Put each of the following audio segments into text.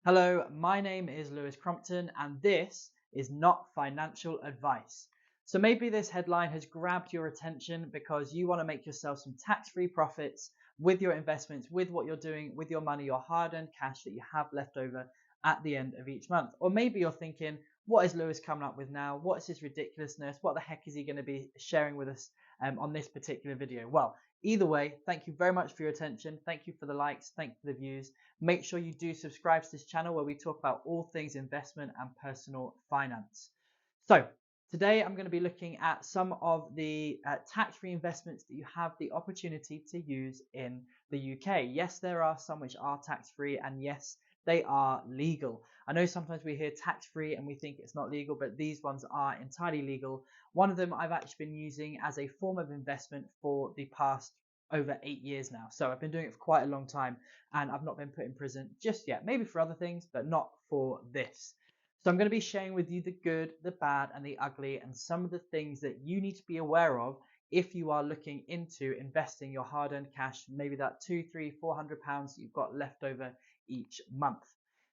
Hello, my name is Lewis Crompton, and this is not financial advice. So maybe this headline has grabbed your attention because you want to make yourself some tax-free profits with your investments, with what you're doing, with your money, your hard-earned cash that you have left over at the end of each month. Or maybe you're thinking, what is Lewis coming up with now? What is this ridiculousness? What the heck is he going to be sharing with us on this particular video? Well, either way, thank you very much for your attention. Thank you for the likes. Thank you for the views. Make sure you do subscribe to this channel where we talk about all things investment and personal finance. So today I'm going to be looking at some of the tax-free investments that you have the opportunity to use in the UK. Yes, there are some which are tax-free, and yes, they are legal. I know sometimes we hear tax-free and we think it's not legal, but these ones are entirely legal. One of them I've actually been using as a form of investment for the past over 8 years now. So I've been doing it for quite a long time and I've not been put in prison just yet. Maybe for other things, but not for this. So I'm going to be sharing with you the good, the bad, and the ugly, and some of the things that you need to be aware of if you are looking into investing your hard-earned cash, maybe that £200, £300, £400 that you've got left over each month.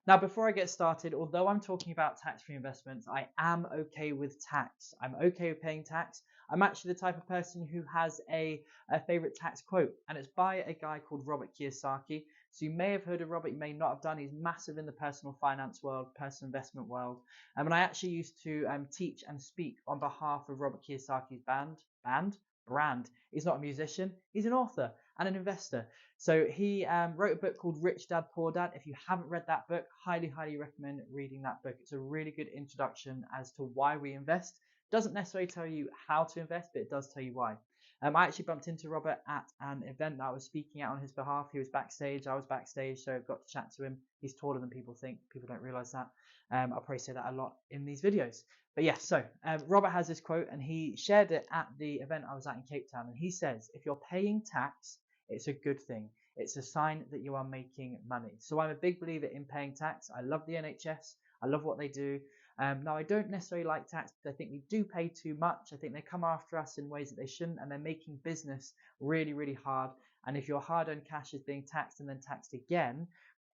Now, before I get started, although I'm talking about tax-free investments, I am okay with tax. I'm okay with paying tax. I'm actually the type of person who has a favorite tax quote, and it's by a guy called Robert Kiyosaki. So you may have heard of Robert, you may not have done. He's massive in the personal finance world, personal investment world. And I actually used to teach and speak on behalf of Robert Kiyosaki's brand. He's not a musician, he's an author and an investor. So he wrote a book called Rich Dad Poor Dad. If you haven't read that book, highly recommend reading that book. It's a really good introduction as to why we invest. It doesn't necessarily tell you how to invest, but it does tell you why. I actually bumped into Robert at an event that I was speaking at on his behalf. He was backstage, I was backstage, so I got to chat to him. He's taller than people think. People don't realize that. I'll probably say that a lot in these videos. But yeah, so Robert has this quote and he shared it at the event I was at in Cape Town. And he says, if you're paying tax, it's a good thing. It's a sign that you are making money. So I'm a big believer in paying tax. I love the NHS. I love what they do. Now, I don't necessarily like tax because I think we do pay too much. I think they come after us in ways that they shouldn't, and they're making business really hard. And if your hard-earned cash is being taxed and then taxed again,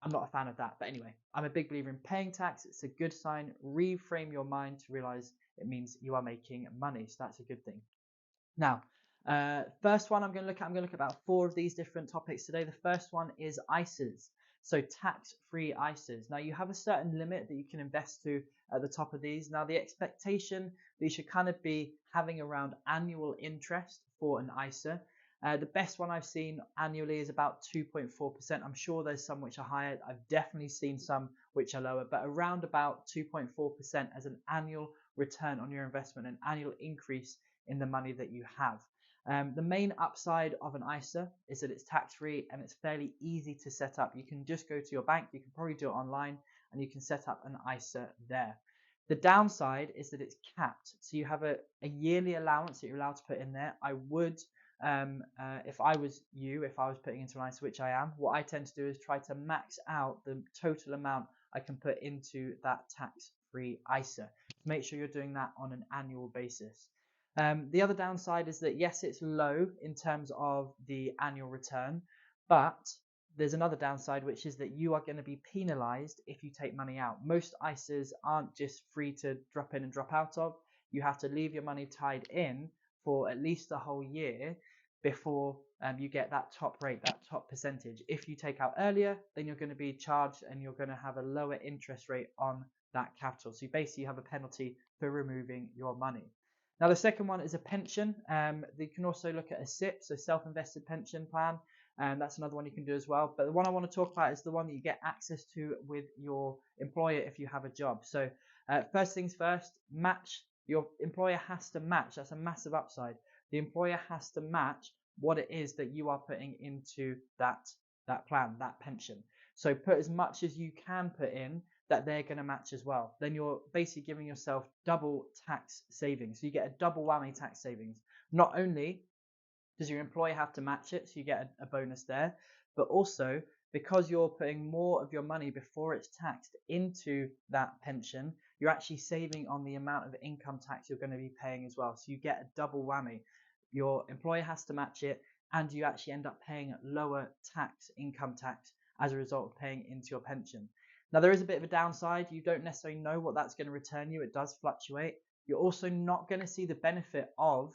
I'm not a fan of that. But anyway, I'm a big believer in paying tax. It's a good sign. Reframe your mind to realize it means you are making money. So that's a good thing. Now, first one I'm going to look at about 4 of these different topics today. The first one is ISAs. So tax-free ISAs. Now you have a certain limit that you can invest to at the top of these. Now the expectation that you should kind of be having around annual interest for an ISA. The best one I've seen annually is about 2.4%. I'm sure there's some which are higher. I've definitely seen some which are lower, but around about 2.4% as an annual return on your investment, an annual increase in the money that you have. The main upside of an ISA is that it's tax-free and it's fairly easy to set up. You can just go to your bank, you can probably do it online, and you can set up an ISA there. The downside is that it's capped. So you have a yearly allowance that you're allowed to put in there. I would, if I was putting into an ISA, which I am, what I tend to do is try to max out the total amount I can put into that tax-free ISA. Make sure you're doing that on an annual basis. The other downside is that yes, it's low in terms of the annual return, but there's another downside, which is that you are going to be penalized if you take money out. Most ISAs aren't just free to drop in and drop out of. You have to leave your money tied in for at least a whole year before you get that top rate, that top percentage. If you take out earlier, then you're going to be charged and you're going to have a lower interest rate on that capital. So you basically have a penalty for removing your money. Now, the second one is a pension. You can also look at a SIP, so self-invested pension plan. That's another one you can do as well. But the one I want to talk about is the one that you get access to with your employer if you have a job. So first things first, match. Your employer has to match. That's a massive upside. The employer has to match what it is that you are putting into that plan, that pension. So put as much as you can put in that they're going to match as well. Then you're basically giving yourself double tax savings. So you get a double whammy tax savings. Not only does your employer have to match it, so you get a bonus there, but also because you're putting more of your money before it's taxed into that pension, you're actually saving on the amount of income tax you're going to be paying as well. So you get a double whammy. Your employer has to match it, and you actually end up paying lower income tax as a result of paying into your pension. Now, there is a bit of a downside. You don't necessarily know what that's going to return you. It does fluctuate. You're also not going to see the benefit of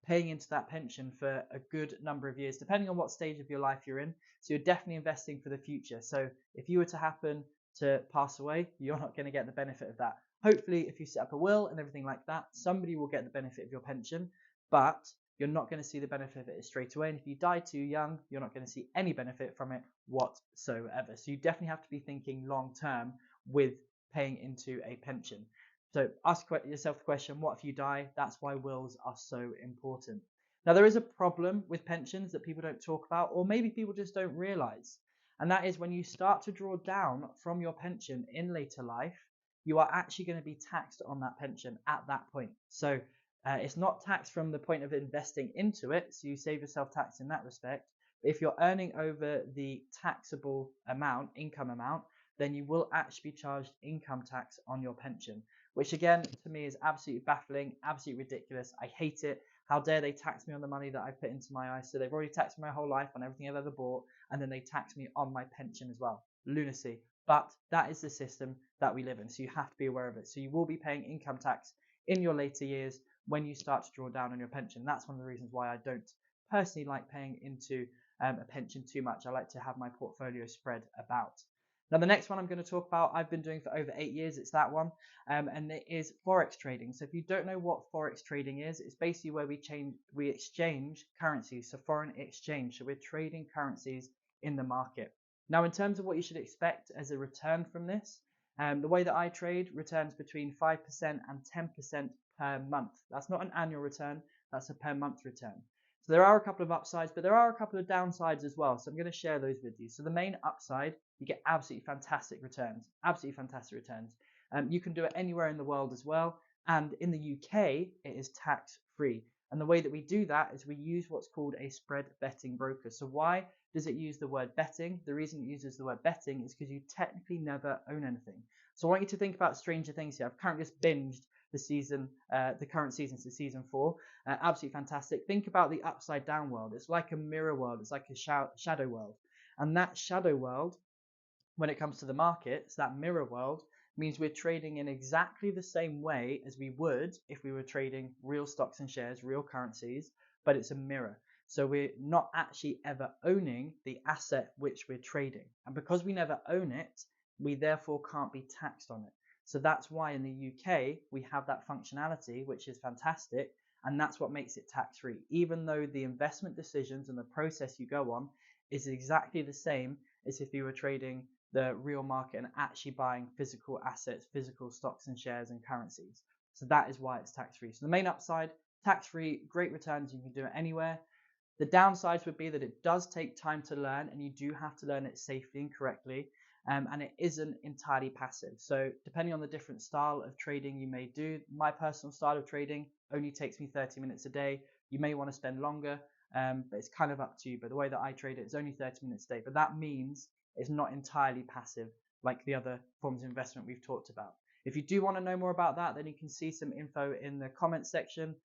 paying into that pension for a good number of years, depending on what stage of your life you're in. So you're definitely investing for the future. So if you were to happen to pass away, you're not going to get the benefit of that. Hopefully, if you set up a will and everything like that, somebody will get the benefit of your pension, but you're not going to see the benefit of it straight away. And if you die too young, you're not going to see any benefit from it whatsoever. So you definitely have to be thinking long term with paying into a pension. So ask yourself the question, what if you die? That's why wills are so important. Now, there is a problem with pensions that people don't talk about, or maybe people just don't realize. And that is when you start to draw down from your pension in later life, you are actually going to be taxed on that pension at that point. So it's not taxed from the point of investing into it, so you save yourself tax in that respect. But if you're earning over the taxable amount, income amount, then you will actually be charged income tax on your pension, which again, to me, is absolutely baffling, absolutely ridiculous. I hate it. How dare they tax me on the money that I put into my ISA? They've already taxed me my whole life on everything I've ever bought, and then they tax me on my pension as well. Lunacy. But that is the system that we live in, so you have to be aware of it. So you will be paying income tax in your later years when you start to draw down on your pension. That's one of the reasons why I don't personally like paying into a pension too much. I like to have my portfolio spread about. Now, the next one I'm going to talk about, I've been doing for over 8 years. It's that one, and it is Forex trading. So if you don't know what Forex trading is, it's basically where we exchange currencies, so foreign exchange. So we're trading currencies in the market. Now, in terms of what you should expect as a return from this, the way that I trade returns between 5% and 10% per month. That's not an annual return, that's a per month return. So there are a couple of upsides, but there are a couple of downsides as well. So I'm going to share those with you. So the main upside, you get absolutely fantastic returns, absolutely fantastic returns. You can do it anywhere in the world as well. And in the UK, it is tax free. And the way that we do that is we use what's called a spread betting broker. So why does it use the word betting? The reason it uses the word betting is because you technically never own anything. So I want you to think about Stranger Things here. I've currently just binged the current season, so season 4. Absolutely fantastic. Think about the upside down world. It's like a mirror world. It's like a shadow world. And that shadow world, when it comes to the markets, that mirror world means we're trading in exactly the same way as we would if we were trading real stocks and shares, real currencies, but it's a mirror. So we're not actually ever owning the asset which we're trading. And because we never own it, we therefore can't be taxed on it. So that's why in the UK, we have that functionality, which is fantastic. And that's what makes it tax-free, even though the investment decisions and the process you go on is exactly the same as if you were trading the real market and actually buying physical assets, physical stocks and shares and currencies. So that is why it's tax-free. So the main upside, tax-free, great returns, you can do it anywhere. The downsides would be that it does take time to learn, and you do have to learn it safely and correctly. And it isn't entirely passive. So depending on the different style of trading you may do, my personal style of trading only takes me 30 minutes a day. You may want to spend longer, but it's kind of up to you. But the way that I trade it is only 30 minutes a day. But that means it's not entirely passive like the other forms of investment we've talked about. If you do want to know more about that, then you can see some info in the comments section,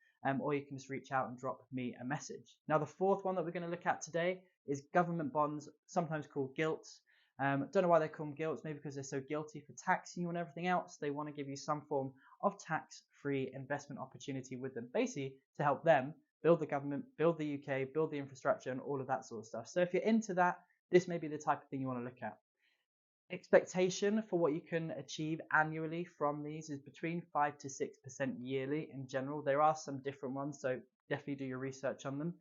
or you can just reach out and drop me a message. Now, the fourth one that we're going to look at today is government bonds, sometimes called gilts. Don't know why they call them gilts, maybe because they're so guilty for taxing you and everything else. They want to give you some form of tax-free investment opportunity with them, basically to help them build the government, build the UK, build the infrastructure and all of that sort of stuff. So if you're into that, this may be the type of thing you want to look at. Expectation for what you can achieve annually from these is between 5 to 6% yearly in general. There are some different ones, so definitely do your research on them.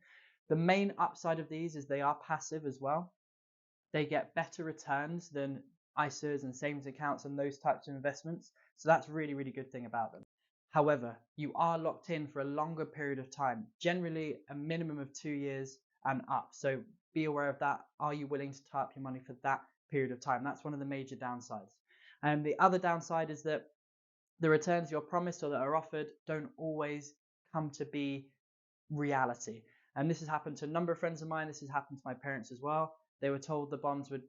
The main upside of these is they are passive as well. They get better returns than ISAs and savings accounts and those types of investments. So that's really, really good thing about them. However, you are locked in for a longer period of time, generally a minimum of 2 years and up. So be aware of that. Are you willing to tie up your money for that period of time? That's one of the major downsides. And the other downside is that the returns you're promised or that are offered don't always come to be reality. And this has happened to a number of friends of mine. This has happened to my parents as well. They were told the bonds would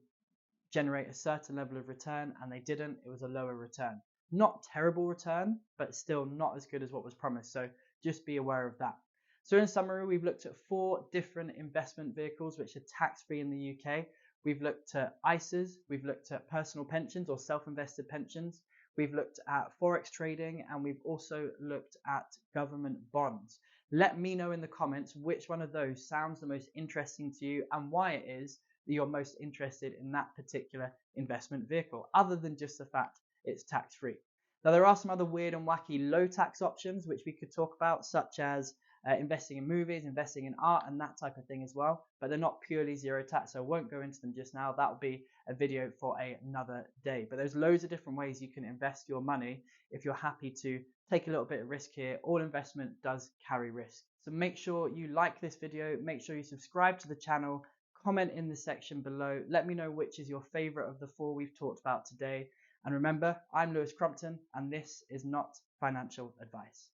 generate a certain level of return and they didn't. It was a lower return. Not terrible return, but still not as good as what was promised. So just be aware of that. So in summary, we've looked at 4 different investment vehicles which are tax-free in the UK. we've looked at ISAs, we've looked at personal pensions or self-invested pensions, we've looked at Forex trading, and we've also looked at government bonds. Let me know in the comments which one of those sounds the most interesting to you and why it is that you're most interested in that particular investment vehicle, other than just the fact it's tax-free. Now, there are some other weird and wacky low tax options which we could talk about, such as investing in movies, investing in art, and that type of thing as well, but they're not purely zero tax, so I won't go into them just now. That will be a video for another day. But there's loads of different ways you can invest your money if you're happy to take a little bit of risk here. All investment does carry risk. So make sure you like this video, make sure you subscribe to the channel, comment in the section below, let me know which is your favorite of the 4 we've talked about today. And remember, I'm Lewis Crompton, and this is not financial advice.